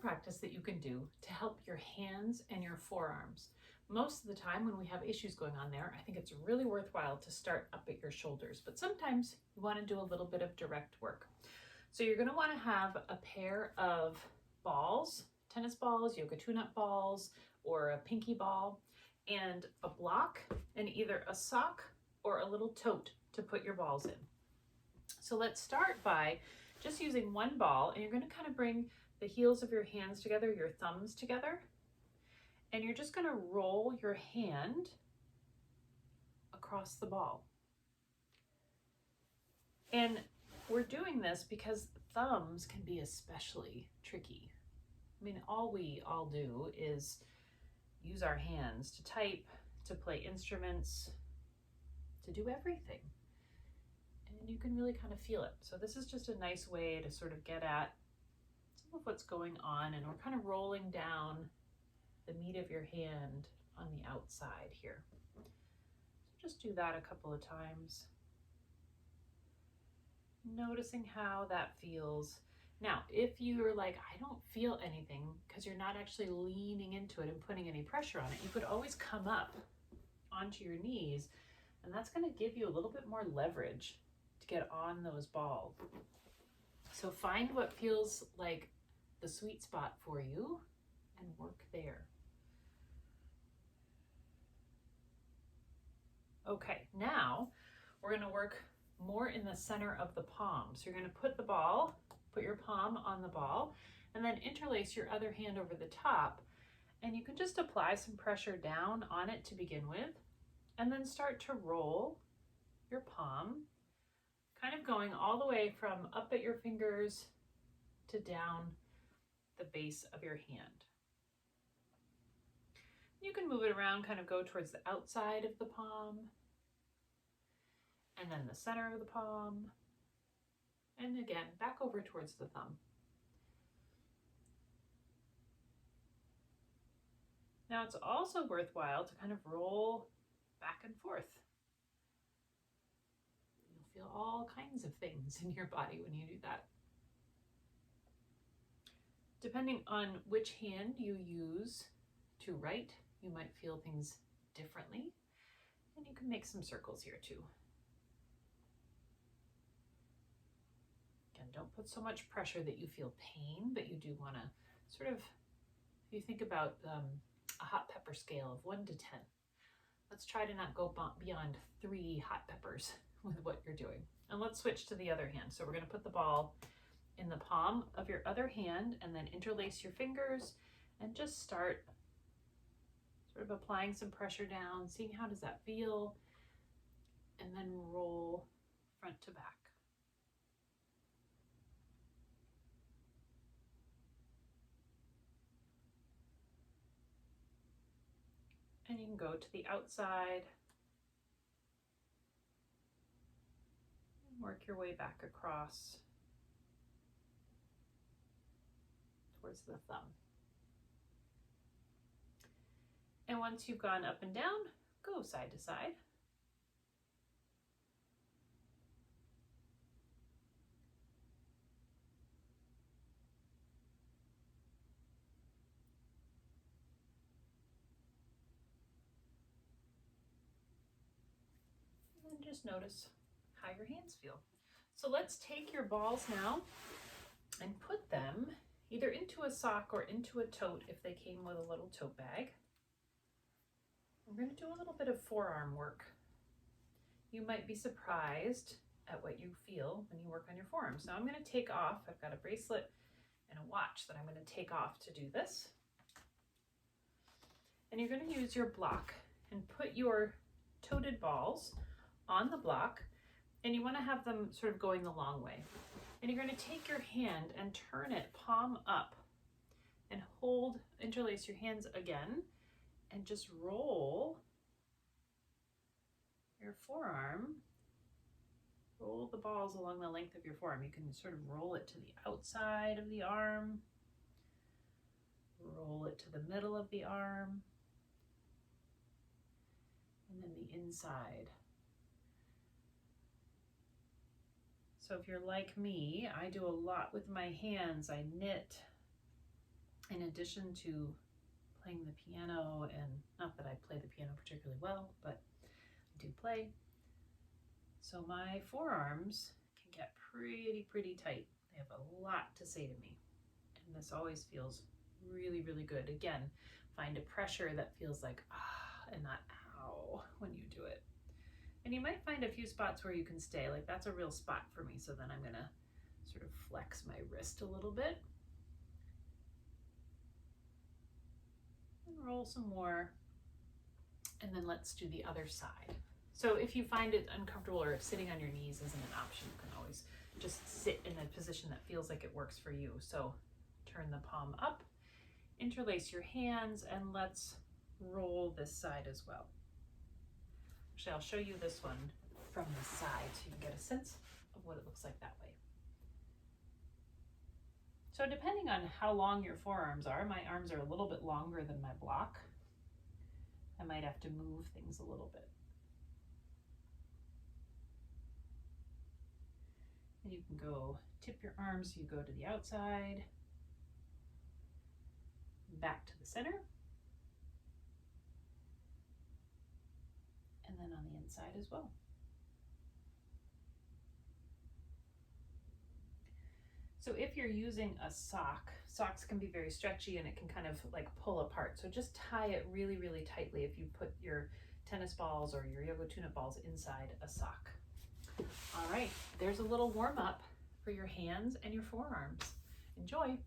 practice that you can do to help your hands and your forearms. Most of the time when we have issues going on there, I think it's really worthwhile to start up at your shoulders, but sometimes you want to do a little bit of direct work. So you're going to want to have a pair of balls, tennis balls, yoga tune-up balls, or a pinky ball, and a block, and either a sock or a little tote to put your balls in. So let's start by just using one ball, and you're going to kind of bring the heels of your hands together, your thumbs together, and you're just going to roll your hand across the ball. And we're doing this because thumbs can be especially tricky. I mean, all we all do is use our hands to type, to play instruments, to do everything. And you can really kind of feel it. So this is just a nice way to sort of get at some of what's going on, and we're kind of rolling down the meat of your hand on the outside here. So just do that a couple of times. Noticing how that feels. Now, if you're like, I don't feel anything, because you're not actually leaning into it and putting any pressure on it, you could always come up onto your knees, and that's going to give you a little bit more leverage to get on those balls. So find what feels like the sweet spot for you and work there. Okay, now we're going to work more in the center of the palm. So you're going to put your palm on the ball, and then interlace your other hand over the top, and you can just apply some pressure down on it to begin with, and then start to roll your palm, kind of going all the way from up at your fingers to down the base of your hand. You can move it around, kind of go towards the outside of the palm, and then the center of the palm, and again, back over towards the thumb. Now it's also worthwhile to kind of roll back and forth. You'll feel all kinds of things in your body when you do that. Depending on which hand you use to write, you might feel things differently, and you can make some circles here too. Again, don't put so much pressure that you feel pain, but you do want to sort of, if you think about a hot pepper scale of 1 to 10, let's try to not go beyond 3 hot peppers with what you're doing. And let's switch to the other hand. So we're going to put the ball in the palm of your other hand, and then interlace your fingers and just start sort of applying some pressure down, seeing how does that feel, and then roll front to back. And you can go to the outside and work your way back across towards the thumb. And once you've gone up and down, go side to side. And just notice how your hands feel. So let's take your balls now and put them either into a sock or into a tote if they came with a little tote bag. We're going to do a little bit of forearm work. You might be surprised at what you feel when you work on your forearms. Now I'm going to take off, I've got a bracelet and a watch that I'm going to take off to do this. And you're going to use your block and put your toted balls on the block, and you want to have them sort of going the long way. And you're going to take your hand and turn it palm up and hold, interlace your hands again, and just roll your forearm. Roll the balls along the length of your forearm. You can sort of roll it to the outside of the arm, roll it to the middle of the arm, and then the inside. So if you're like me, I do a lot with my hands. I knit, in addition to playing the piano, and not that I play the piano particularly well, but I do play. So my forearms can get pretty tight. They have a lot to say to me. And this always feels really, really good. Again, find a pressure that feels like ah and not ow when you do it. And you might find a few spots where you can stay. Like that's a real spot for me. So then I'm gonna sort of flex my wrist a little bit. And roll some more. And then let's do the other side. So if you find it uncomfortable or if sitting on your knees isn't an option, you can always just sit in a position that feels like it works for you. So turn the palm up, interlace your hands, and let's roll this side as well. Actually, I'll show you this one from the side so you can get a sense of what it looks like that way. So depending on how long your forearms are, my arms are a little bit longer than my block. I might have to move things a little bit. And you can go tip your arms, you go to the outside, back to the center, and then on the inside as well. So if you're using a sock, socks can be very stretchy and it can kind of like pull apart. So just tie it really, really tightly if you put your tennis balls or your yoga tune-up balls inside a sock. All right, there's a little warm up for your hands and your forearms. Enjoy.